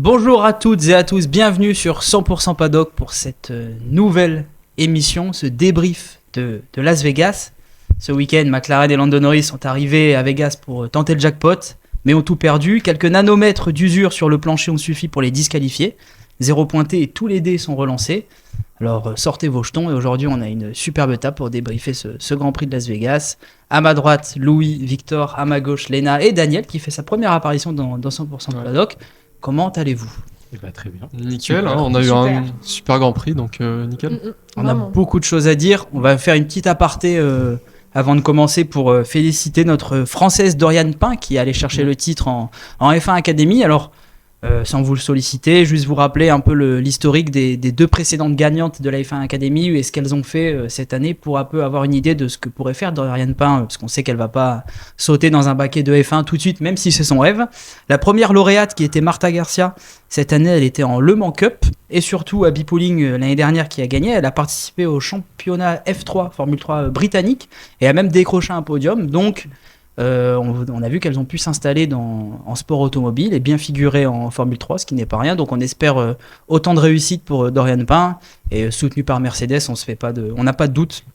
Bonjour à toutes et à tous, bienvenue sur 100% Paddock pour cette nouvelle émission, ce débrief de Las Vegas. Ce week-end, McLaren et Lando Norris sont arrivés à Vegas pour tenter le jackpot, mais ont tout perdu. Quelques nanomètres d'usure sur le plancher ont suffi pour les disqualifier. 0 pointé et tous les dés sont relancés. Alors sortez vos jetons et aujourd'hui on a une superbe table pour débriefer ce Grand Prix de Las Vegas. À ma droite, Louis, Victor, à ma gauche, Léna et Daniel qui fait sa première apparition dans 100% Paddock. Comment allez-vous ? Eh ben, très bien. Nickel, on a eu un super Grand Prix, donc nickel. On a beaucoup de choses à dire. On va faire une petite aparté avant de commencer pour féliciter notre Française Doriane Pin qui est allée chercher le titre en F1 Academy. Alors, sans vous le solliciter, juste vous rappeler un peu l'historique des deux précédentes gagnantes de la F1 Academy et ce qu'elles ont fait cette année pour un peu avoir une idée de ce que pourrait faire Doriane Pin, parce qu'on sait qu'elle va pas sauter dans un baquet de F1 tout de suite, même si c'est son rêve. La première lauréate qui était Marta Garcia, cette année elle était en Le Mans Cup et surtout à Bipooling l'année dernière qui a gagné. Elle a participé au championnat F3, Formule 3 britannique et a même décroché un podium. Donc on a vu qu'elles ont pu s'installer en sport automobile et bien figurer en Formule 3, ce qui n'est pas rien. Donc on espère autant de réussite pour Doriane Pin et soutenu par Mercedes, on n'a pas de doute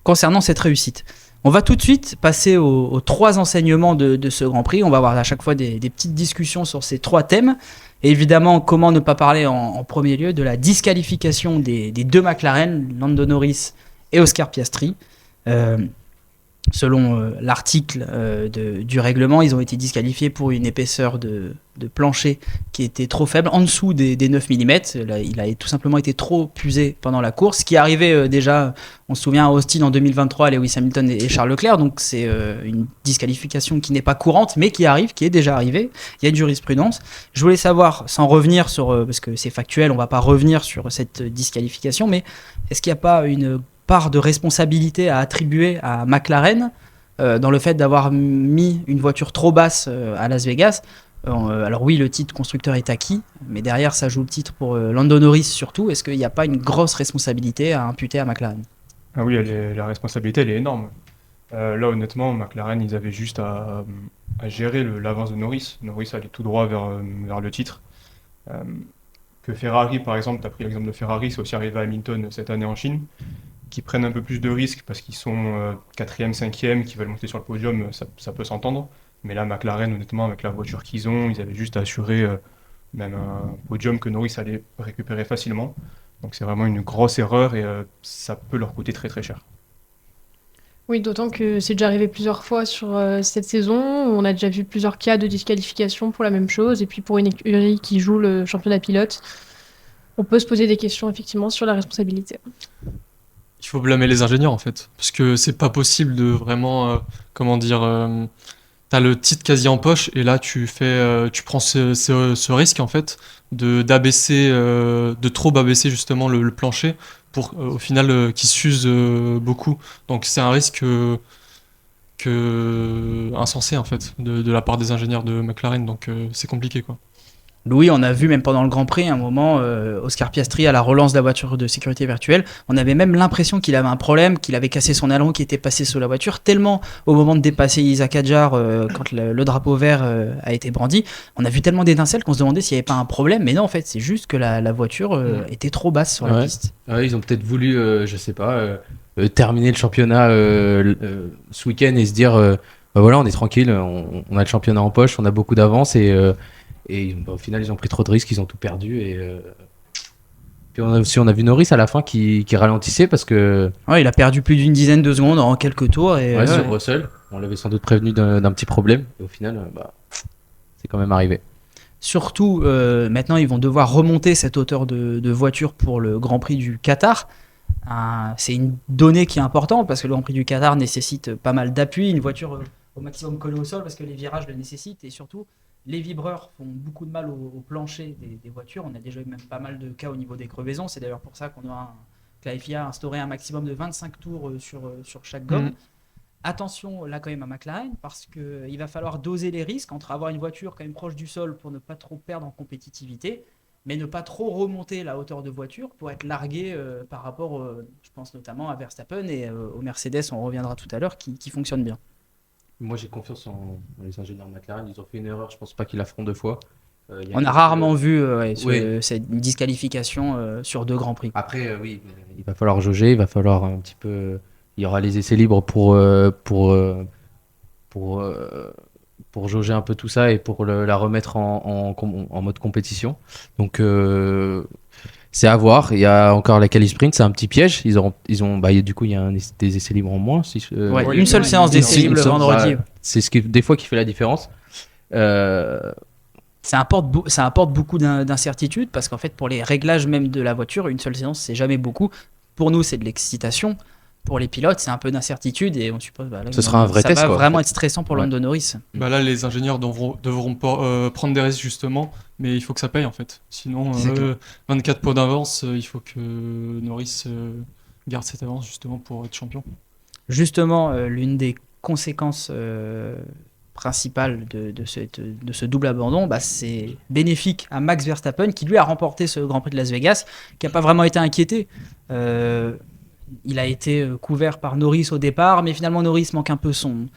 concernant cette réussite. On va tout de suite passer aux trois enseignements de ce Grand Prix. On va avoir à chaque fois des petites discussions sur ces trois thèmes. Et évidemment, comment ne pas parler en premier lieu de la disqualification des deux McLaren, Lando Norris et Oscar Piastri. Selon l'article du règlement, ils ont été disqualifiés pour une épaisseur de plancher qui était trop faible, en dessous des 9 mm. Là, il a tout simplement été trop usé pendant la course, ce qui est arrivé déjà, on se souvient, à Austin en 2023, Lewis Hamilton et Charles Leclerc. Donc c'est une disqualification qui n'est pas courante, mais qui est déjà arrivée. Il y a une jurisprudence. Je voulais savoir, sans revenir sur, parce que c'est factuel, on ne va pas revenir sur cette disqualification, mais est-ce qu'il n'y a pas une part de responsabilité à attribuer à McLaren dans le fait d'avoir mis une voiture trop basse à Las Vegas. Alors oui, le titre constructeur est acquis, mais derrière ça joue le titre pour Lando Norris surtout. Est-ce qu'il n'y a pas une grosse responsabilité à imputer à McLaren ? Ah oui, la responsabilité elle est énorme. Là honnêtement, McLaren ils avaient juste à gérer l'avance de Norris. Norris allait tout droit vers le titre. Que Ferrari par exemple, tu as pris l'exemple de Ferrari, c'est aussi arrivé à Hamilton cette année en Chine, qui prennent un peu plus de risques parce qu'ils sont 4e, 5e, qui veulent monter sur le podium, ça peut s'entendre. Mais là, McLaren, honnêtement, avec la voiture qu'ils ont, ils avaient juste à assurer même un podium que Norris allait récupérer facilement. Donc c'est vraiment une grosse erreur et ça peut leur coûter très très cher. Oui, d'autant que c'est déjà arrivé plusieurs fois sur cette saison. On a déjà vu plusieurs cas de disqualification pour la même chose. Et puis pour une écurie qui joue le championnat pilote, on peut se poser des questions effectivement sur la responsabilité. Il faut blâmer les ingénieurs en fait, parce que c'est pas possible de vraiment, t'as le titre quasi en poche et là tu prends ce risque en fait de trop abaisser justement le plancher pour au final qu'il s'use beaucoup. Donc c'est un risque insensé en fait de la part des ingénieurs de McLaren, donc c'est compliqué quoi. Louis, on a vu même pendant le Grand Prix un moment Oscar Piastri à la relance de la voiture de sécurité virtuelle, on avait même l'impression qu'il avait un problème, qu'il avait cassé son aileron qui était passé sous la voiture, tellement au moment de dépasser Isaac Hadjar quand le drapeau vert a été brandi, on a vu tellement d'étincelles qu'on se demandait s'il n'y avait pas un problème, mais non en fait c'est juste que la voiture était trop basse sur la piste. Ouais, ils ont peut-être voulu, terminer le championnat ce week-end et se dire voilà, on est tranquille, on a le championnat en poche, on a beaucoup d'avance et au final, ils ont pris trop de risques, ils ont tout perdu. Puis on a vu Norris à la fin qui ralentissait parce que. Ouais, il a perdu plus d'une dizaine de secondes en quelques tours. Sur Russell, on l'avait sans doute prévenu d'un petit problème. Et au final, c'est quand même arrivé. Surtout, maintenant, ils vont devoir remonter cette hauteur de voiture pour le Grand Prix du Qatar. C'est une donnée qui est importante parce que le Grand Prix du Qatar nécessite pas mal d'appui, une voiture au maximum collée au sol parce que les virages le nécessitent et surtout. Les vibreurs font beaucoup de mal au plancher des voitures. On a déjà eu même pas mal de cas au niveau des crevaisons. C'est d'ailleurs pour ça que la FIA a instauré un maximum de 25 tours sur chaque gomme. Attention là quand même à McLaren parce qu'il va falloir doser les risques entre avoir une voiture quand même proche du sol pour ne pas trop perdre en compétitivité, mais ne pas trop remonter la hauteur de voiture pour être largué par rapport, je pense notamment à Verstappen et au Mercedes, on reviendra tout à l'heure, qui fonctionne bien. Moi, j'ai confiance en les ingénieurs McLaren. Ils ont fait une erreur, je pense pas qu'ils la feront deux fois. On a rarement vu Oui. cette disqualification sur 2 Grands Prix. Après, oui, il va falloir jauger, il va falloir un petit peu. Il y aura les essais libres pour, pour jauger un peu tout ça et pour la remettre en mode compétition. Donc, c'est à voir. Il y a encore la quali sprint, c'est un petit piège. Du coup, il y a des essais libres en moins. Ouais, une seule séance d'essais libres le vendredi. C'est des fois qui fait la différence. Ça apporte beaucoup d'incertitudes parce qu'en fait, pour les réglages même de la voiture, une seule séance, c'est jamais beaucoup. Pour nous, c'est de l'excitation. Pour les pilotes, c'est un peu d'incertitude et on suppose là, ce sera un vrai test. Ça va quoi, vraiment en fait. être stressant pour Lando Norris. Bah là, les ingénieurs devront prendre des risques justement, mais il faut que ça paye en fait. Sinon, C'est clair. 24 points d'avance, il faut que Norris garde cette avance justement pour être champion. Justement, l'une des conséquences principales de ce double abandon, c'est bénéfique à Max Verstappen qui lui a remporté ce Grand Prix de Las Vegas, qui n'a pas vraiment été inquiété. Il a été couvert par Norris au départ, mais finalement Norris manque un peu son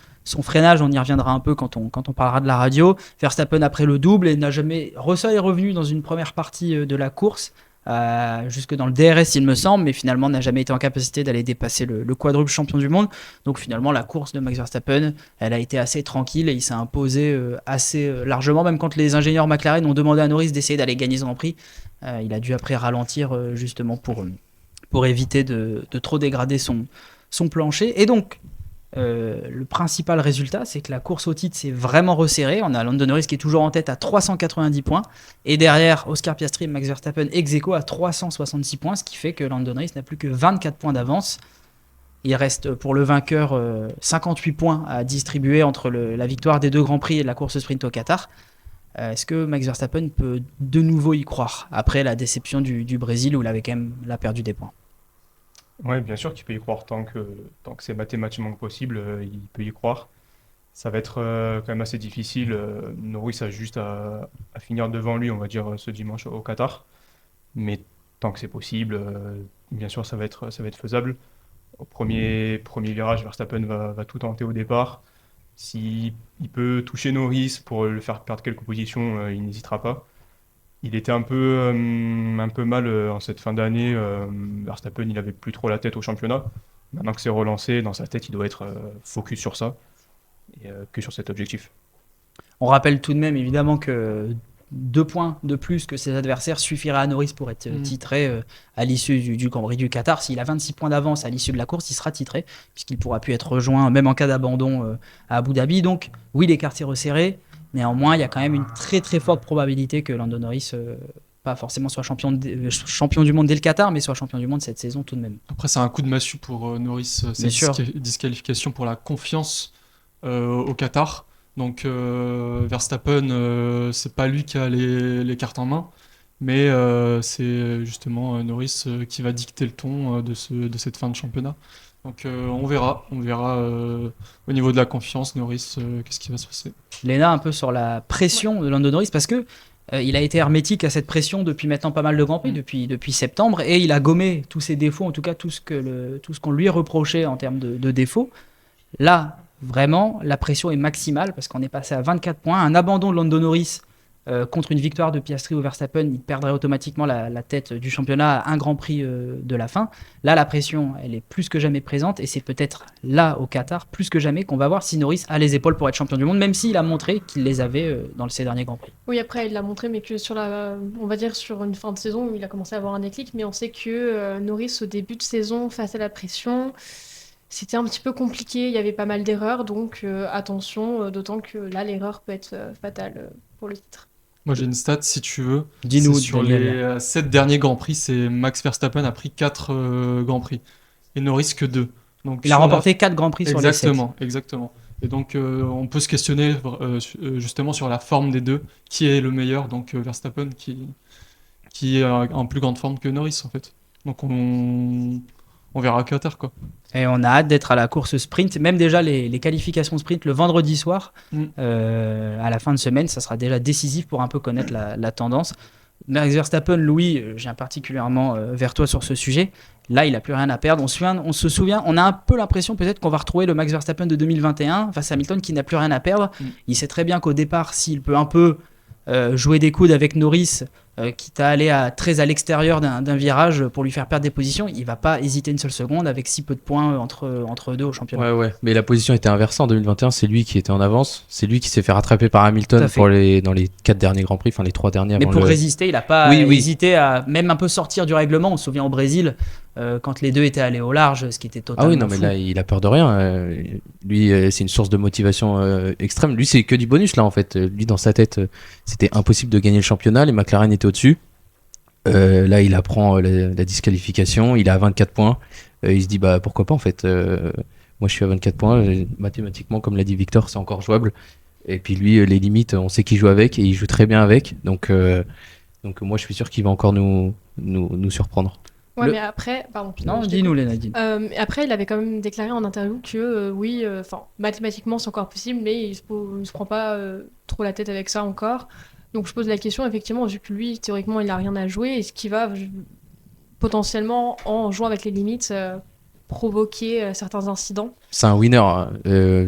freinage. On y reviendra un peu quand on parlera de la radio. Verstappen après le double et n'a jamais. Russell est revenu dans une première partie de la course, jusque dans le DRS il me semble, mais finalement n'a jamais été en capacité d'aller dépasser le quadruple champion du monde. Donc finalement la course de Max Verstappen, elle a été assez tranquille et il s'est imposé assez largement, même quand les ingénieurs McLaren ont demandé à Norris d'essayer d'aller gagner ce Grand Prix. Il a dû après ralentir justement pour éviter de trop dégrader son plancher. Et donc, le principal résultat, c'est que la course au titre s'est vraiment resserrée. On a Lando Norris qui est toujours en tête à 390 points. Et derrière, Oscar Piastri et Max Verstappen ex-aequo à 366 points, ce qui fait que Lando Norris n'a plus que 24 points d'avance. Il reste pour le vainqueur 58 points à distribuer entre la victoire des 2 Grands Prix et la course sprint au Qatar. Est-ce que Max Verstappen peut de nouveau y croire après la déception du Brésil où il avait quand même perdu des points? Ouais, bien sûr qu'il peut y croire tant que c'est mathématiquement possible, il peut y croire. Ça va être quand même assez difficile. Norris a juste à finir devant lui, on va dire, ce dimanche au Qatar. Mais tant que c'est possible, bien sûr, ça va être faisable. Au premier virage, Verstappen va tout tenter au départ. S'il peut toucher Norris pour le faire perdre quelques positions, il n'hésitera pas. Il était un peu mal en cette fin d'année. Verstappen, il avait plus trop la tête au championnat. Maintenant que c'est relancé, dans sa tête, il doit être focus sur ça et que sur cet objectif. On rappelle tout de même évidemment que 2 points de plus que ses adversaires suffiraient à Norris pour être titré à l'issue du Grand Prix du Qatar. S'il a 26 points d'avance à l'issue de la course, il sera titré puisqu'il pourra plus être rejoint même en cas d'abandon à Abu Dhabi. Donc oui, l'écart s'est resserré. Néanmoins, il y a quand même une très très forte probabilité que Lando Norris, pas forcément soit champion du monde dès le Qatar, mais soit champion du monde cette saison tout de même. Après, c'est un coup de massue pour Norris, cette disqualification pour la confiance au Qatar. Donc Verstappen, c'est pas lui qui a les cartes en main, mais c'est justement Norris qui va dicter le ton de cette fin de championnat. Donc on verra au niveau de la confiance, Norris, qu'est-ce qui va se passer. Léna, un peu sur la pression de Lando Norris, parce que il a été hermétique à cette pression depuis maintenant pas mal de Grands Prix, depuis septembre, et il a gommé tous ses défauts, en tout cas tout ce qu'on lui reprochait en termes de défauts. Là, vraiment, la pression est maximale, parce qu'on est passé à 24 points. Un abandon de Lando Norris contre une victoire de Piastri ou Verstappen, il perdrait automatiquement la tête du championnat à un Grand Prix de la fin. Là, la pression, elle est plus que jamais présente et c'est peut-être là, au Qatar, plus que jamais qu'on va voir si Norris a les épaules pour être champion du monde, même s'il a montré qu'il les avait dans ces derniers Grands Prix. Oui, après, il l'a montré, mais que on va dire sur une fin de saison où il a commencé à avoir un déclic, mais on sait que Norris, au début de saison, face à la pression, c'était un petit peu compliqué, il y avait pas mal d'erreurs, donc attention, d'autant que là, l'erreur peut être fatale pour le titre. Moi j'ai une stat si tu veux. Dis-nous, C'est sur Daniel. les 7 derniers Grands Prix, c'est Max Verstappen a pris 4 Grands Prix et Norris que 2. Donc, Il a remporté 4 Grands Prix sur les 7. Exactement. Et donc on peut se questionner justement sur la forme des deux. Qui est le meilleur? Donc Verstappen qui est en plus grande forme que Norris en fait. Donc on verra à Qatar quoi. Et on a hâte d'être à la course sprint, même déjà les qualifications sprint le vendredi soir, à la fin de semaine, ça sera déjà décisif pour un peu connaître la tendance. Max Verstappen, Louis, je viens particulièrement vers toi sur ce sujet. Là, il n'a plus rien à perdre. On se souvient, on a un peu l'impression peut-être qu'on va retrouver le Max Verstappen de 2021 face à Hamilton qui n'a plus rien à perdre. Il sait très bien qu'au départ, s'il peut un peu jouer des coudes avec Norris, quitte à aller très à l'extérieur d'un virage pour lui faire perdre des positions, il va pas hésiter une seule seconde avec si peu de points entre eux deux au championnat. Ouais. Mais la position était inversée en 2021. C'est lui qui était en avance. C'est lui qui s'est fait rattraper par Hamilton Tout à fait. dans les 4 derniers Grands Prix, enfin les 3 derniers. Mais avant pour le... résister, il n'a pas Oui. hésité à même un peu sortir du règlement. On se souvient au Brésil, quand les deux étaient allés au large, ce qui était totalement Ah oui, non, mais fou. là, il a peur de rien. Lui, c'est une source de motivation extrême. Lui, c'est que du bonus, là, en fait. Lui, dans sa tête, c'était impossible de gagner le championnat. Les McLaren étaient au-dessus. Là, il apprend la disqualification. Il est à 24 points. Il se dit, bah, pourquoi pas, en fait. Moi, je suis à 24 points. Mathématiquement, comme l'a dit Victor, c'est encore jouable. Et puis, lui, les limites, on sait qu'il joue avec. Et il joue très bien avec. Donc moi, je suis sûr qu'il va encore nous surprendre. Ouais, Le- mais après, pardon. Non, je dis-nous, t'écoute. Léna, dis-nous. Après, il avait quand même déclaré en interview que oui, mathématiquement c'est encore possible, mais il se prend pas trop la tête avec ça encore. Donc je pose la question, effectivement, vu que lui, théoriquement, il n'a rien à jouer, est-ce qu'il va potentiellement, en jouant avec les limites, provoquer certains incidents? C'est un winner.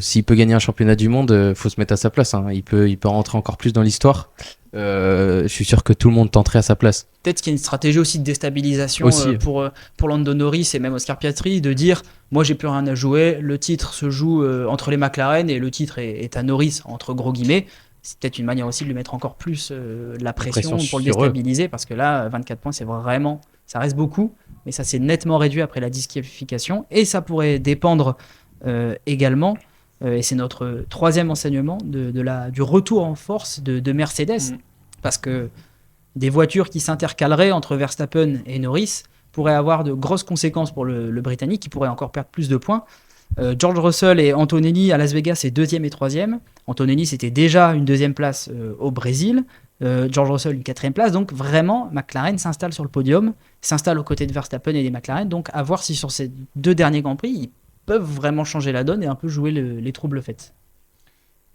S'il peut gagner un championnat du monde, faut se mettre à sa place. Hein. Il peut rentrer encore plus dans l'histoire. Je suis sûr que tout le monde tenterait à sa place. Peut-être qu'il y a une stratégie aussi de déstabilisation Aussi. pour Lando Norris et même Oscar Piastri, de dire moi j'ai plus rien à jouer, le titre se joue entre les McLaren et le titre est à Norris entre gros guillemets. C'est peut-être une manière aussi de lui mettre encore plus la pression pour le sur eux. déstabiliser, parce que là 24 points c'est vraiment, ça reste beaucoup, mais ça s'est nettement réduit après la disqualification et ça pourrait dépendre également, et c'est notre troisième enseignement du retour en force de Mercedes, parce que des voitures qui s'intercaleraient entre Verstappen et Norris pourraient avoir de grosses conséquences pour le Britannique, qui pourrait encore perdre plus de points. George Russell et Antonelli à Las Vegas, c'est deuxième et troisième. Antonelli, c'était déjà une deuxième place au Brésil. George Russell, une quatrième place. Donc vraiment, McLaren s'installe sur le podium, s'installe aux côtés de Verstappen et des McLaren. Donc à voir si sur ces deux derniers Grands Prix, ils peuvent vraiment changer la donne et un peu jouer les troubles faits.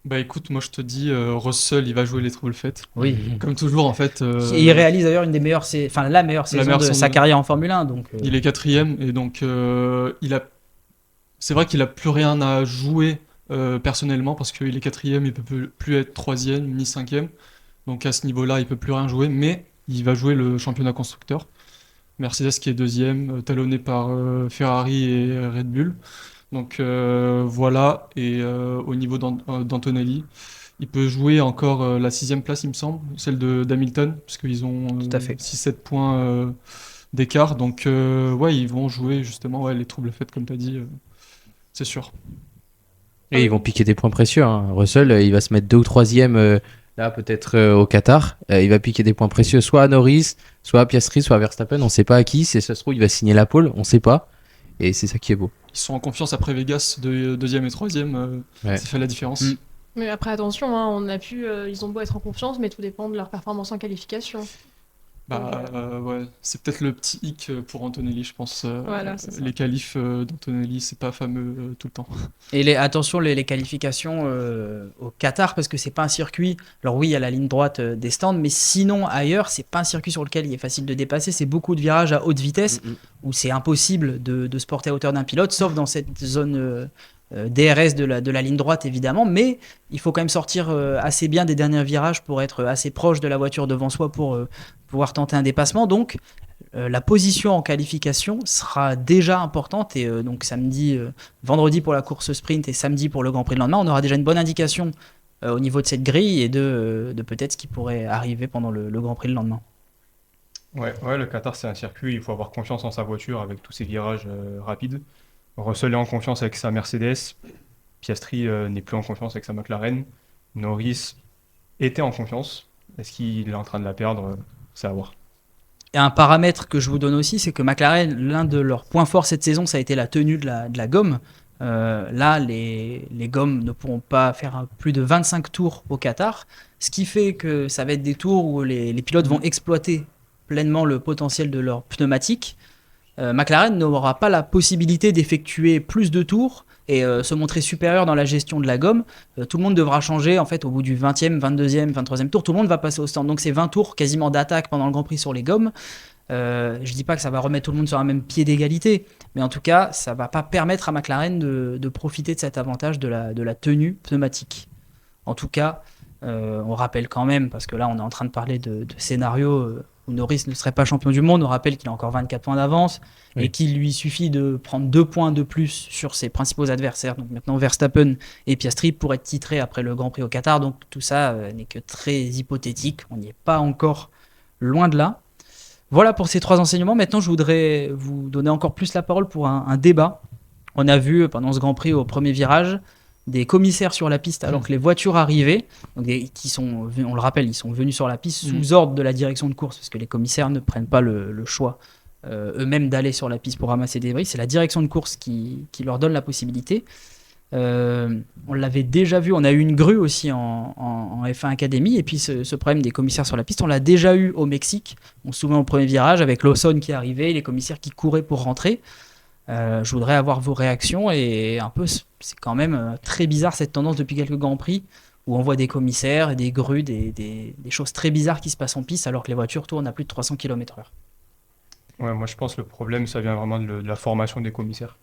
Bah écoute, moi je te dis, Russell, il va jouer les troubles faits. Oui. Comme toujours, en fait. Et il réalise d'ailleurs une des meilleures, la meilleure saison meilleure de saison sa de- carrière en Formule 1. Donc, Il est quatrième, et donc c'est vrai qu'il a plus rien à jouer personnellement, parce qu'il est quatrième, il peut plus être troisième ni cinquième. Donc à ce niveau-là, il peut plus rien jouer, mais il va jouer le championnat constructeur. Mercedes qui est deuxième, talonné par Ferrari et Red Bull. Donc voilà, et au niveau d'Antonelli, il peut jouer encore la sixième place, il me semble, celle d'Hamilton, parce qu'ils ont Tout à fait. 6-7 points d'écart. Donc ouais, ils vont jouer justement les troubles faits, comme tu as dit, c'est sûr. Et ils vont piquer des points précieux. Hein. Russell, il va se mettre 2 ou 3e là, peut-être au Qatar. Il va piquer des points précieux, soit à Norris, soit à Piastri, soit à Verstappen. On ne sait pas à qui. Si ça se trouve, il va signer la pole. On ne sait pas. Et c'est ça qui est beau. Ils sont en confiance après Vegas, deuxième et troisième, Ouais. ça fait la différence. Mm. Mais après, attention, hein, ils ont beau être en confiance, mais tout dépend de leur performance en qualification. Bah ouais, c'est peut-être le petit hic pour Antonelli, je pense. Voilà, c'est ça. Les qualifs d'Antonelli, c'est pas fameux tout le temps. Et attention, les qualifications au Qatar, parce que c'est pas un circuit. Alors oui, il y a la ligne droite des stands, mais sinon ailleurs, c'est pas un circuit sur lequel il est facile de dépasser. C'est beaucoup de virages à haute vitesse où c'est impossible de se porter à hauteur d'un pilote, sauf dans cette zone DRS de la ligne droite évidemment. Mais il faut quand même sortir assez bien des derniers virages pour être assez proche de la voiture devant soi pour pouvoir tenter un dépassement. Donc la position en qualification sera déjà importante et donc vendredi pour la course sprint et samedi pour le Grand Prix le lendemain, on aura déjà une bonne indication au niveau de cette grille et de peut-être ce qui pourrait arriver pendant le Grand Prix le lendemain. Ouais, le Qatar, c'est un circuit, il faut avoir confiance en sa voiture avec tous ces virages rapides. Russell est en confiance avec sa Mercedes, Piastri n'est plus en confiance avec sa McLaren, Norris était en confiance. Est-ce qu'il est en train de la perdre? C'est à voir. Et un paramètre que je vous donne aussi, c'est que McLaren, l'un de leurs points forts cette saison, ça a été la tenue de la gomme. Là, les gommes ne pourront pas faire plus de 25 tours au Qatar, ce qui fait que ça va être des tours où les pilotes vont exploiter pleinement le potentiel de leurs pneumatiques. McLaren n'aura pas la possibilité d'effectuer plus de tours et se montrer supérieur dans la gestion de la gomme. Tout le monde devra changer en fait au bout du 20e, 22e, 23e tour. Tout le monde va passer au stand. Donc c'est 20 tours quasiment d'attaque pendant le Grand Prix sur les gommes. Je dis pas que ça va remettre tout le monde sur un même pied d'égalité, mais en tout cas, ça va pas permettre à McLaren de profiter de cet avantage de la tenue pneumatique. En tout cas, On rappelle quand même, parce que là on est en train de parler de scénario où Norris ne serait pas champion du monde, on rappelle qu'il a encore 24 points d'avance et qu'il lui suffit de prendre 2 points de plus sur ses principaux adversaires, donc maintenant Verstappen et Piastri, pour être titré après le Grand Prix au Qatar. Donc tout ça n'est que très hypothétique, on n'y est pas encore, loin de là. Voilà pour ces 3 enseignements. Maintenant je voudrais vous donner encore plus la parole pour un débat. On a vu pendant ce Grand Prix au premier virage des commissaires sur la piste alors que les voitures arrivaient, donc on le rappelle, ils sont venus sur la piste sous ordre de la direction de course, parce que les commissaires ne prennent pas le choix eux-mêmes d'aller sur la piste pour ramasser des débris, c'est la direction de course qui leur donne la possibilité. On l'avait déjà vu, on a eu une grue aussi en F1 Academy, et puis ce problème des commissaires sur la piste, on l'a déjà eu au Mexique, on se souvient au premier virage avec Lawson qui arrivait, les commissaires qui couraient pour rentrer. Je voudrais avoir vos réactions, et un peu, c'est quand même très bizarre cette tendance depuis quelques Grands Prix où on voit des commissaires et des grues, des choses très bizarres qui se passent en piste alors que les voitures tournent à plus de 300 km/h. Ouais, moi je pense que le problème ça vient vraiment de la formation des commissaires.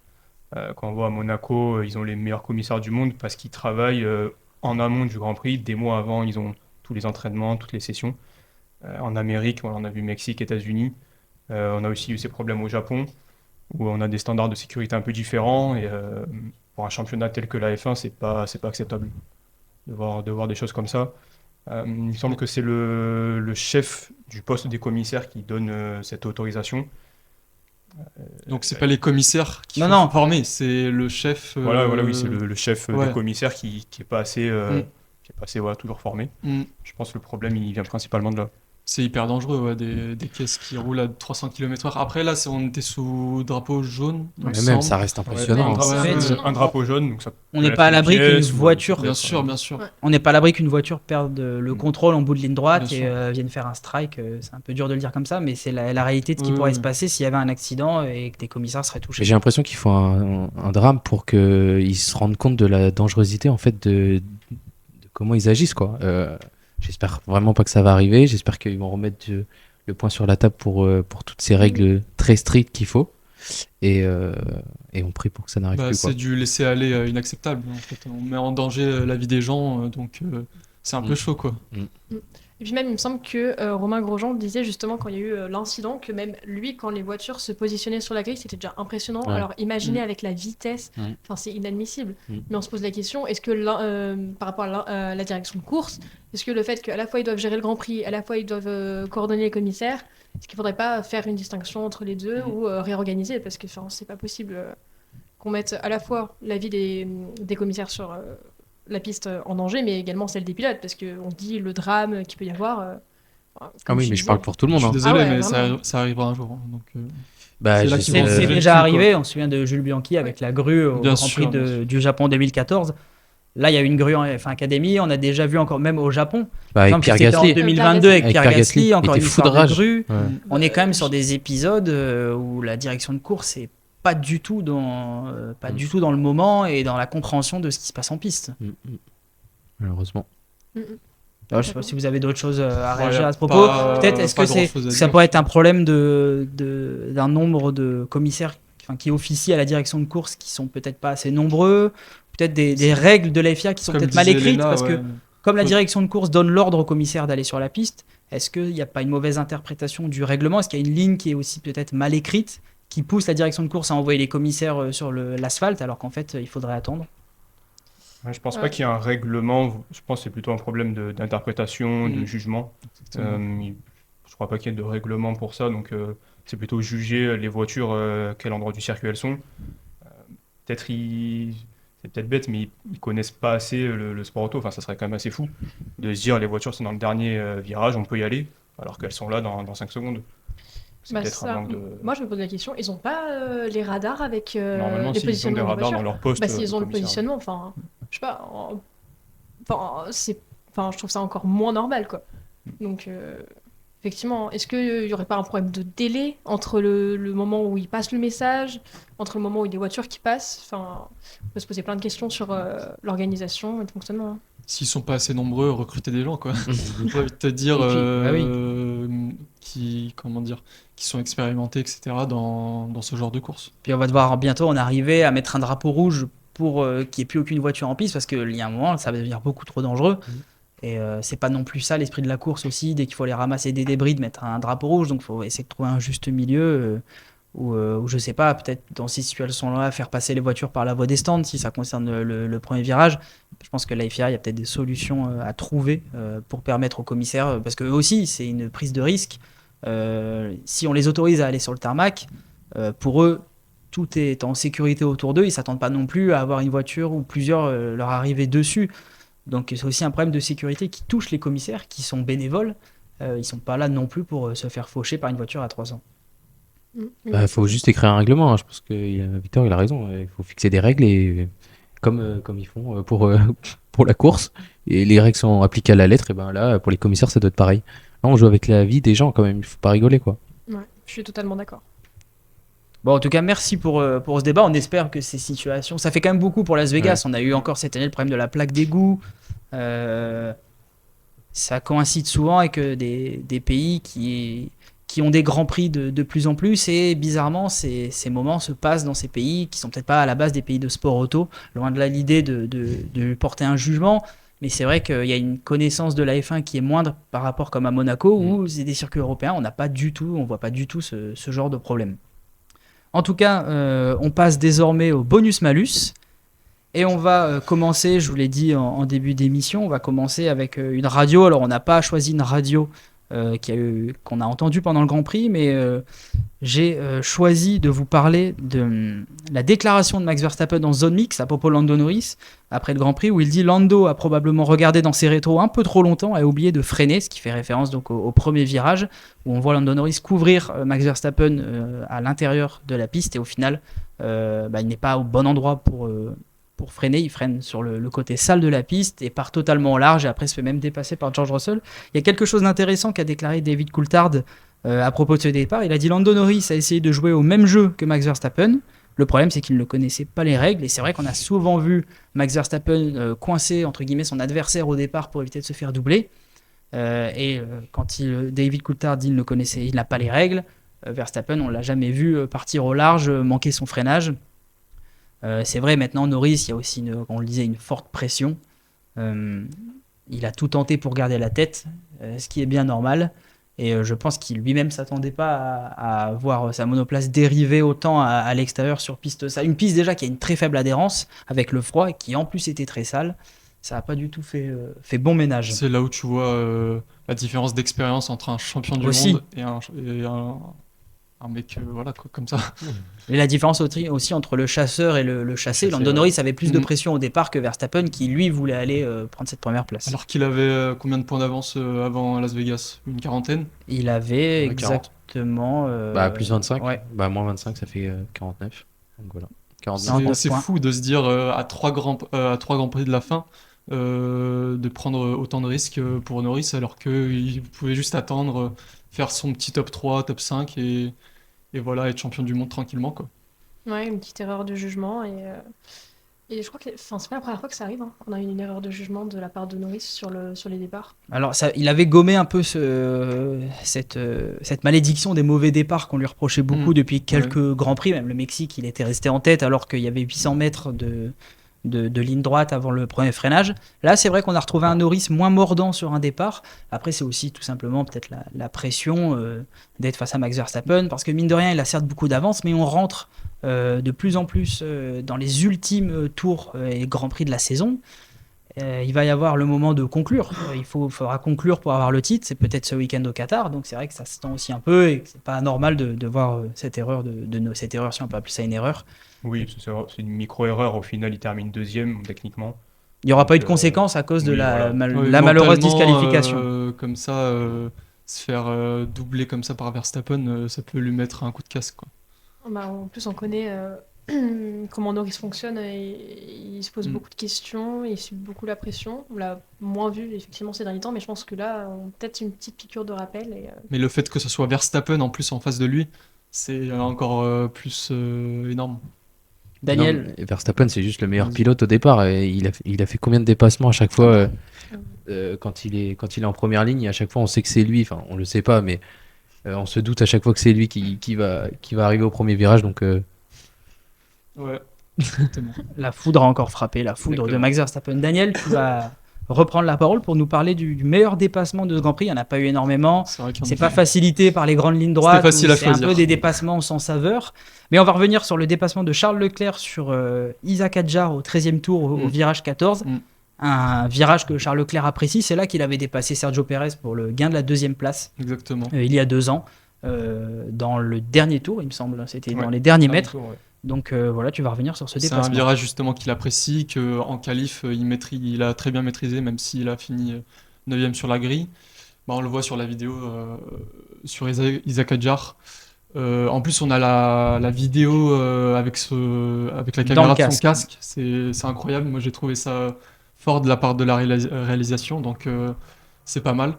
Quand on voit à Monaco, ils ont les meilleurs commissaires du monde parce qu'ils travaillent en amont du Grand Prix. Des mois avant, ils ont tous les entraînements, toutes les sessions. En Amérique, on a vu Mexique, États-Unis. On a aussi eu ces problèmes au Japon, où on a des standards de sécurité un peu différents, et pour un championnat tel que la F1, c'est pas acceptable de voir des choses comme ça. Il me semble que c'est le chef du poste des commissaires qui donne cette autorisation. Donc c'est pas les commissaires qui Non. sont formés, c'est le chef. Voilà, oui, c'est le chef ouais. des commissaires qui est pas assez, toujours formé. Je pense que le problème il vient principalement de là. C'est hyper dangereux, ouais, des caisses qui roulent à 300 km/h. Après, là, on était sous drapeau jaune. Mais même, ça reste impressionnant. Un drapeau jaune, donc ça On n'est pas à l'abri qu'une voiture. Bien sûr. Ouais. On n'est pas à l'abri qu'une voiture perde le contrôle en bout de ligne droite Bien et vienne faire un strike. C'est un peu dur de le dire comme ça, mais c'est la réalité de ce qui pourrait se passer s'il y avait un accident et que des commissaires seraient touchés. J'ai l'impression qu'il faut un drame pour qu'ils se rendent compte de la dangerosité en fait de comment ils agissent, quoi. J'espère vraiment pas que ça va arriver. J'espère qu'ils vont remettre le point sur la table pour toutes ces règles très strictes qu'il faut. Et on prie pour que ça n'arrive plus, quoi. C'est du laisser-aller inacceptable. En fait. On met en danger la vie des gens, donc c'est un peu chaud, quoi. Et puis même, il me semble que Romain Grosjean disait justement quand il y a eu l'incident que même lui, quand les voitures se positionnaient sur la grille, c'était déjà impressionnant. Ouais. Alors imaginez avec la vitesse, c'est inadmissible. Mais on se pose la question, est-ce que par rapport à la direction de course, est-ce que le fait qu'à la fois ils doivent gérer le Grand Prix, à la fois ils doivent coordonner les commissaires, est-ce qu'il ne faudrait pas faire une distinction entre les deux ou réorganiser? Parce que c'est pas possible qu'on mette à la fois la vie des commissaires sur la piste en danger, mais également celle des pilotes, parce qu'on dit le drame qu'il peut y avoir. Ah oui, mais je parle pour tout le monde. Je suis Hein. désolé, Ah ouais, mais vraiment. ça arrivera un jour. Donc, Bah, c'est là qu'ils j'espère- vont C'est le déjà coup, arrivé, on se souvient de Jules Bianchi avec la grue au Bien Grand sûr, Prix bien sûr. du Japon 2014. Là, il y a eu une grue en F1 Academy, on a déjà vu encore même au Japon. Bah, avec Par exemple, Pierre c'était en Gasly. 2022 avec Avec Pierre Pierre Gasly, Gasly, encore il une était histoire de foudrage. grue. Ouais. On est quand même sur des épisodes où la direction de course est pas du tout dans le moment et dans la compréhension de ce qui se passe en piste. Malheureusement. Alors, je sais pas si vous avez d'autres choses à Ouais, réagir y a à ce propos. pas- Peut-être est-ce pas que grand-chose à ça dire. pourrait être un problème d'un nombre de commissaires qui officient à la direction de course qui sont peut-être pas assez nombreux, peut-être des règles de la FIA qui sont comme peut-être mal disait écrites Léna, parce ouais. que comme la Oui. direction de course donne l'ordre aux commissaires d'aller sur la piste, est-ce qu'il n'y a pas une mauvaise interprétation du règlement? Est-ce qu'il y a une ligne qui est aussi peut-être mal écrite qui pousse la direction de course à envoyer les commissaires sur l'asphalte alors qu'en fait il faudrait attendre? Ouais, je pense pas qu'il y ait un règlement. Je pense que c'est plutôt un problème d'interprétation, de Mm. jugement. Exactement. Je crois pas qu'il y ait de règlement pour ça, donc c'est plutôt juger les voitures, quel endroit du circuit elles sont. Peut-être c'est peut-être bête, mais ils connaissent pas assez le sport auto. Enfin, ça serait quand même assez fou de se dire les voitures sont dans le dernier virage, on peut y aller, alors qu'elles sont là dans 5 secondes. C'est peut-être ça, un manque de. Moi, je me pose la question, ils ont pas les radars avec Normalement, les s'ils ont des positionnements des radars dans voitures? leur poste. S'ils ont de le commissaire. positionnement, enfin, je sais pas, je trouve ça encore moins normal, quoi. Donc, effectivement, est-ce qu'il y aurait pas un problème de délai entre le moment où il passe le message, entre le moment où il y a des voitures qui passent? Enfin, on peut se poser plein de questions sur l'organisation et le fonctionnement. Hein. S'ils sont pas assez nombreux, recruter des gens, quoi. J'ai envie de te dire, Et puis, qui sont expérimentés, etc. dans ce genre de course. Puis on va devoir bientôt en arriver à mettre un drapeau rouge pour qu'il n'y ait plus aucune voiture en piste parce qu'il y a un moment, ça va devenir beaucoup trop dangereux. Et c'est pas non plus ça l'esprit de la course aussi, dès qu'il faut aller ramasser des débris, de mettre un drapeau rouge. Donc il faut essayer de trouver un juste milieu où je sais pas, peut-être dans ces situations-là, faire passer les voitures par la voie des stands si ça concerne le premier virage. Je pense que la FIA, il y a peut-être des solutions à trouver pour permettre aux commissaires, parce qu'eux aussi, c'est une prise de risque. Si on les autorise à aller sur le tarmac, pour eux, tout est en sécurité autour d'eux. Ils ne s'attendent pas non plus à avoir une voiture ou plusieurs leur arriver dessus. Donc c'est aussi un problème de sécurité qui touche les commissaires, qui sont bénévoles. Ils ne sont pas là non plus pour se faire faucher par une voiture à 300. Bah, faut juste écrire un règlement, hein. Je pense que Victor il a raison. Il faut fixer des règles et comme ils font pour la course. Et les règles sont appliquées à la lettre. Et ben là, pour les commissaires, ça doit être pareil. Là, on joue avec la vie des gens quand même. Il faut pas rigoler, quoi. Ouais, je suis totalement d'accord. Bon, en tout cas, merci pour ce débat. On espère que ces situations... Ça fait quand même beaucoup pour Las Vegas. On a eu encore cette année le problème de la plaque d'égout. Ça coïncide souvent avec des pays qui ont des grands prix de plus en plus. Et bizarrement, ces moments se passent dans ces pays qui sont peut-être pas à la base des pays de sport auto. Loin de là l'idée de porter un jugement. Mais c'est vrai qu'il y a une connaissance de la F1 qui est moindre par rapport comme à Monaco, où c'est des circuits européens, on voit pas du tout ce genre de problème. En tout cas, on passe désormais au bonus-malus. Et on va commencer, je vous l'ai dit en début d'émission, on va commencer avec une radio. Alors, on n'a pas choisi une radio qu'on a entendue pendant le Grand Prix, mais j'ai choisi de vous parler de la déclaration de Max Verstappen en zone mix à propos de Lando Norris après le Grand Prix, où il dit Lando a probablement regardé dans ses rétros un peu trop longtemps et a oublié de freiner, ce qui fait référence donc au premier virage, où on voit Lando Norris couvrir Max Verstappen à l'intérieur de la piste, et au final il n'est pas au bon endroit pour freiner. Il freine sur le côté sale de la piste et part totalement au large, et après se fait même dépasser par George Russell. Il y a quelque chose d'intéressant qu'a déclaré David Coulthard à propos de ce départ. Il a dit Lando Norris a essayé de jouer au même jeu que Max Verstappen. Le problème, c'est qu'il ne connaissait pas les règles, et c'est vrai qu'on a souvent vu Max Verstappen coincer entre guillemets son adversaire au départ pour éviter de se faire doubler. Quand David Coulthard dit il n'a pas les règles, Verstappen, on l'a jamais vu partir au large, manquer son freinage. C'est vrai, maintenant Norris, il y a aussi on le disait, une forte pression. Il a tout tenté pour garder la tête, ce qui est bien normal. Et je pense qu'il lui-même s'attendait pas à voir sa monoplace dériver autant à l'extérieur sur piste sale. Une piste déjà qui a une très faible adhérence avec le froid et qui en plus était très sale. Ça n'a pas du tout fait bon ménage. C'est là où tu vois la différence d'expérience entre un champion du monde et un mec voilà, quoi, comme ça. Et la différence aussi entre le chasseur et le chassé. Lando Norris avait plus de pression au départ que Verstappen, qui lui voulait aller prendre cette première place. Alors qu'il avait combien de points d'avance avant Las Vegas? Une quarantaine? Il avait exactement... plus 25. Ouais. Moins 25, ça fait 49. Donc voilà. 49. C'est fou de se dire à trois grands prix de la fin de prendre autant de risques pour Norris, alors qu'il pouvait juste attendre, faire son petit top 3, top 5 et voilà, être champion du monde tranquillement, quoi. Ouais, une petite erreur de jugement. Et je crois que c'est pas la première fois que ça arrive, hein. On a eu une erreur de jugement de la part de Norris sur les départs. Alors, il avait gommé un peu cette malédiction des mauvais départs qu'on lui reprochait beaucoup depuis quelques Grands Prix. Même le Mexique, il était resté en tête alors qu'il y avait 800 mètres de ligne droite avant le premier freinage. Là, c'est vrai qu'on a retrouvé un Norris moins mordant sur un départ. Après, c'est aussi tout simplement peut-être la pression d'être face à Max Verstappen, parce que mine de rien, il a certes beaucoup d'avance, mais on rentre de plus en plus dans les ultimes tours et Grands Prix de la saison. Il va y avoir le moment de conclure. Il faudra conclure pour avoir le titre. C'est peut-être ce week-end au Qatar, donc c'est vrai que ça se tend aussi un peu et que c'est pas normal de voir cette erreur, cette erreur, si on peut appeler ça une erreur. Oui, c'est une micro-erreur. Au final, il termine deuxième, techniquement. Il n'y aura pas eu de conséquences à cause de la Oui, malheureuse mentalement, disqualification. Comme ça, se faire doubler comme ça par Verstappen, ça peut lui mettre un coup de casque, quoi. En plus, on connaît comment Norris fonctionne, et il se pose beaucoup de questions, il subit beaucoup la pression. On l'a moins vu effectivement ces derniers temps, mais je pense que là, peut-être une petite piqûre de rappel. Mais le fait que ce soit Verstappen en plus en face de lui, c'est encore plus énorme. Daniel. Non, Verstappen, c'est juste le meilleur pilote au départ. Et il a fait combien de dépassements à chaque fois quand il est en première ligne, et à chaque fois on sait que c'est lui. Enfin, on le sait pas, mais on se doute à chaque fois que c'est lui qui va arriver au premier virage. Donc Ouais. La foudre a encore frappé, la foudre de Max Verstappen. Daniel, tu vas reprendre la parole pour nous parler du meilleur dépassement de ce Grand Prix. Il n'y en a pas eu énormément. C'est vrai qu'il y en a C'est pas fait. facilité par les grandes lignes droites. facile à C'est un choisir. peu des dépassements sans saveur. Mais on va revenir sur le dépassement de Charles Leclerc sur Isaac Hadjar au 13e tour au virage 14. Un virage que Charles Leclerc apprécie. C'est là qu'il avait dépassé Sergio Pérez pour le gain de la 2e place Exactement. il y a 2 ans. Dans le dernier tour, il me semble. C'était Ouais. dans les derniers Ah, mètres. tour, ouais. Donc voilà, tu vas revenir sur ce C'est un dépassement. virage justement qu'il apprécie, qu'en qualif, il a très bien maîtrisé, même s'il a fini 9e sur la grille. Bah, on le voit sur la vidéo sur Isaac Hadjar. En plus, on a la vidéo avec la Dans caméra le de son casque. C'est incroyable. Moi, j'ai trouvé ça fort de la part de la réalisation, donc c'est pas mal.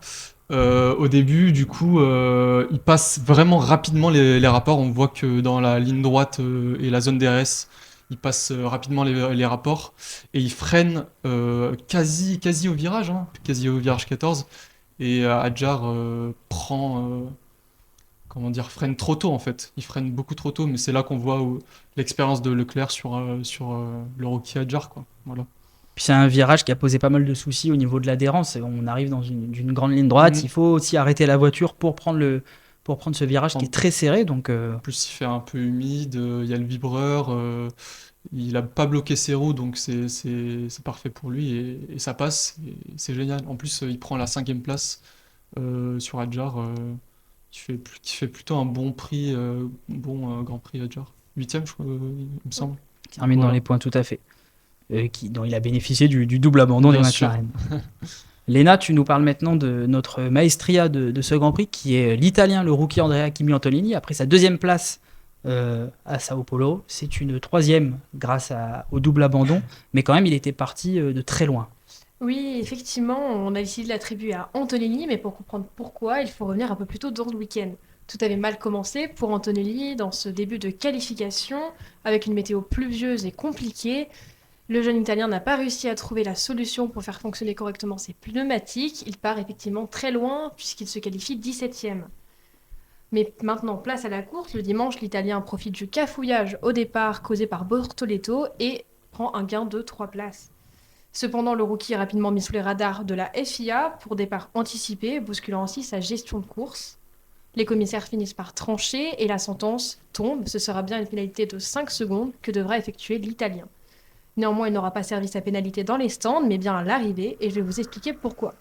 Au début, du coup, il passe vraiment rapidement les rapports. On voit que dans la ligne droite et la zone DRS, il passe rapidement les rapports et il freine quasi au virage, quasi au virage 14. Et Hadjar freine trop tôt en fait. Il freine beaucoup trop tôt, mais c'est là qu'on voit l'expérience de Leclerc sur le rookie Hadjar, quoi. Voilà. Puis c'est un virage qui a posé pas mal de soucis au niveau de l'adhérence. On arrive dans une grande ligne droite. Mhm. Il faut aussi arrêter la voiture pour prendre ce virage qui est très serré. Donc, En plus, il fait un peu humide, il y a le vibreur, il a pas bloqué ses roues, donc c'est parfait pour lui et ça passe, et c'est génial. En plus, il prend la 5e place sur Hadjar, qui fait plutôt un bon prix, Grand Prix Hadjar. 8e, je crois, il me semble. qui termine dans Voilà. les points tout à fait. Dont il a bénéficié du double abandon des Bien sûr. McLaren. Léna, tu nous parles maintenant de notre maestria de ce Grand Prix, qui est l'Italien, le rookie Andrea Kimi Antonelli, après sa 2e place à Sao Paulo. C'est une 3e grâce au double abandon, mais quand même, il était parti de très loin. Oui, effectivement, on a décidé de l'attribuer à Antonelli, mais pour comprendre pourquoi, il faut revenir un peu plus tôt dans le week-end. Tout avait mal commencé pour Antonelli dans ce début de qualification, avec une météo pluvieuse et compliquée. Le jeune Italien n'a pas réussi à trouver la solution pour faire fonctionner correctement ses pneumatiques. Il part effectivement très loin, puisqu'il se qualifie 17e. Mais maintenant, place à la course. Le dimanche, l'Italien profite du cafouillage au départ causé par Bortoleto et prend un gain de 3 places. Cependant, le rookie est rapidement mis sous les radars de la FIA pour départ anticipé, bousculant ainsi sa gestion de course. Les commissaires finissent par trancher et la sentence tombe. Ce sera bien une pénalité de 5 secondes que devra effectuer l'Italien. Néanmoins, il n'aura pas servi sa pénalité dans les stands, mais bien à l'arrivée, et je vais vous expliquer pourquoi.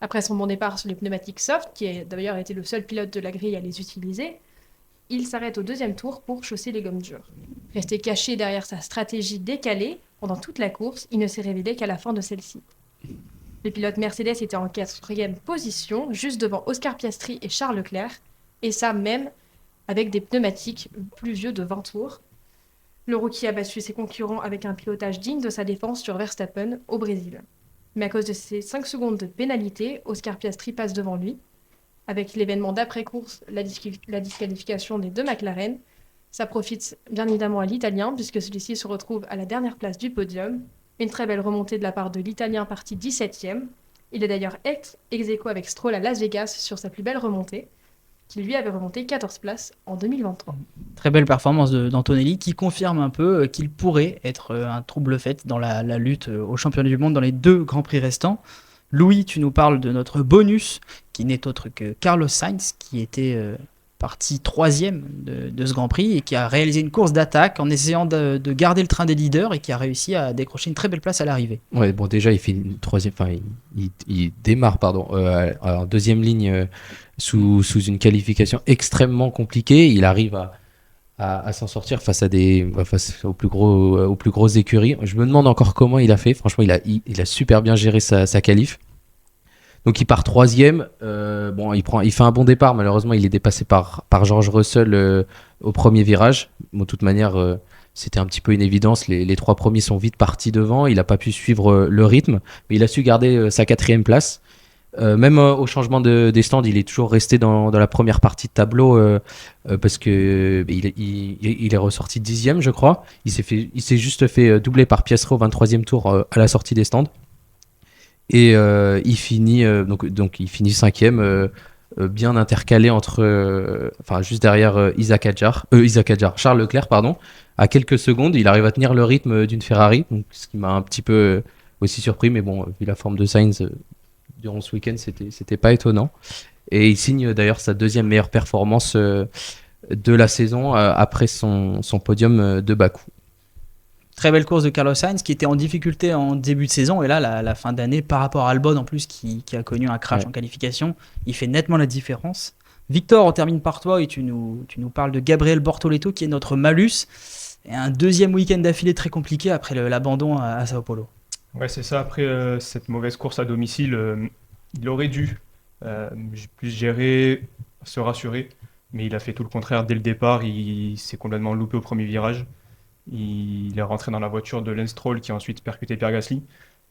Après son bon départ sur les pneumatiques soft, qui a d'ailleurs été le seul pilote de la grille à les utiliser, il s'arrête au 2e tour pour chausser les gommes dures. Resté caché derrière sa stratégie décalée, pendant toute la course, il ne s'est révélé qu'à la fin de celle-ci. Les pilotes Mercedes étaient en 4e position, juste devant Oscar Piastri et Charles Leclerc, et ça même avec des pneumatiques plus vieux de 20 tours. Le rookie a battu ses concurrents avec un pilotage digne de sa défense sur Verstappen au Brésil. Mais à cause de ces 5 secondes de pénalité, Oscar Piastri passe devant lui. Avec l'événement d'après-course, la disqualification des 2 McLaren, ça profite bien évidemment à l'Italien, puisque celui-ci se retrouve à la dernière place du podium. Une très belle remontée de la part de l'Italien parti 17e. Il est d'ailleurs ex-aequo avec Stroll à Las Vegas sur sa plus belle remontée, qui lui avait remonté 14 places en 2023. Très belle performance d'Antonelli qui confirme un peu qu'il pourrait être un trouble fait dans la lutte au championnat du monde dans les 2 Grands Prix restants. Louis, tu nous parles de notre bonus, qui n'est autre que Carlos Sainz, qui était parti 3e de ce Grand Prix et qui a réalisé une course d'attaque en essayant de garder le train des leaders et qui a réussi à décrocher une très belle place à l'arrivée. Ouais, bon, déjà, il fait une 3e, enfin, il démarre, pardon, en 2e ligne sous une qualification extrêmement compliquée. Il arrive à s'en sortir face aux plus grosses écuries. Je me demande encore comment il a fait. Franchement, il a super bien géré sa qualif. Donc il part 3e. Il fait un bon départ. Malheureusement, il est dépassé par George Russell au premier virage. Bon, de toute manière, c'était un petit peu une évidence. Les 3 premiers sont vite partis devant. Il n'a pas pu suivre le rythme, mais il a su garder sa 4e place. Même au changement des stands, il est toujours resté dans la première partie de tableau parce que il est ressorti 10e, je crois. Il s'est juste fait doubler par Piastri au 23e tour à la sortie des stands. Et il finit 5e, bien intercalé juste derrière Charles Leclerc, pardon. À quelques secondes, il arrive à tenir le rythme d'une Ferrari, donc ce qui m'a un petit peu aussi surpris, mais bon, vu la forme de Sainz durant ce week-end, c'était pas étonnant. Et il signe d'ailleurs sa deuxième meilleure performance de la saison après son podium de Bakou. Très belle course de Carlos Sainz qui était en difficulté en début de saison et là la fin d'année par rapport à Albon en plus qui a connu un crash en qualification, il fait nettement la différence. Victor, on termine par toi et tu nous parles de Gabriel Bortoleto qui est notre malus et un deuxième week-end d'affilée très compliqué après l'abandon à Sao Paulo. Ouais, c'est ça. Après cette mauvaise course à domicile, il aurait dû plus gérer, se rassurer, mais il a fait tout le contraire dès le départ. Il s'est complètement loupé au premier virage. Il est rentré dans la voiture de Lance Stroll qui a ensuite percuté Pierre Gasly.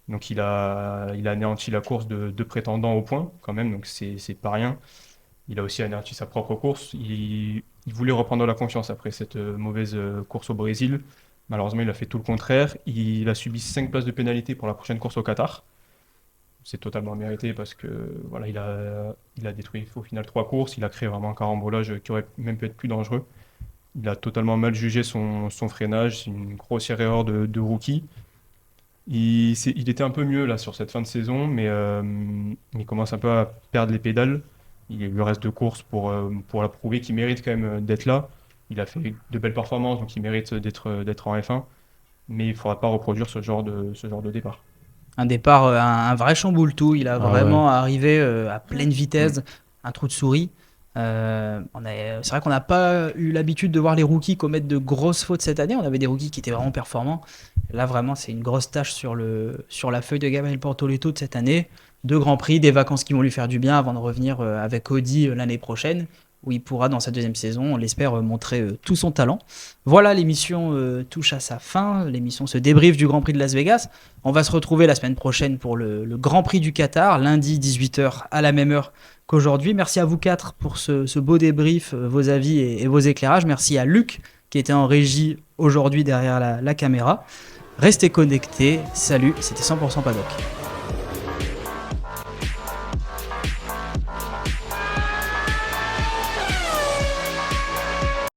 Donc il a anéanti la course de deux prétendants au point quand même, donc c'est pas rien. Il a aussi anéanti sa propre course. Il voulait reprendre la confiance après cette mauvaise course au Brésil. Malheureusement, il a fait tout le contraire. Il a subi 5 places de pénalité pour la prochaine course au Qatar. C'est totalement mérité parce que voilà, il a détruit au final 3 courses. Il a créé vraiment un carambolage qui aurait même pu être plus dangereux. Il a totalement mal jugé son freinage. C'est une grossière erreur de rookie. Il était un peu mieux là sur cette fin de saison, mais il commence un peu à perdre les pédales. Il lui reste 2 courses pour la prouver qu'il mérite quand même d'être là. Il a fait de belles performances, donc il mérite d'être en F1. Mais il ne faudra pas reproduire ce genre de départ. Un départ, un vrai chamboule-tout. Il a vraiment arrivé à pleine vitesse, un trou de souris. C'est vrai qu'on n'a pas eu l'habitude de voir les rookies commettre de grosses fautes cette année. On avait des rookies qui étaient vraiment performants. Là, vraiment, c'est une grosse tâche sur la feuille de Gabriel Bortoleto de cette année. 2 grands prix, des vacances qui vont lui faire du bien avant de revenir avec Audi l'année prochaine, où il pourra, dans sa deuxième saison, on l'espère, montrer tout son talent. Voilà, l'émission touche à sa fin. L'émission se débriefe du Grand Prix de Las Vegas. On va se retrouver la semaine prochaine pour le Grand Prix du Qatar, lundi 18h à la même heure qu'aujourd'hui. Merci à vous 4 pour ce beau débrief, vos avis et vos éclairages. Merci à Luc qui était en régie aujourd'hui derrière la caméra. Restez connectés. Salut, c'était 100% Paddock.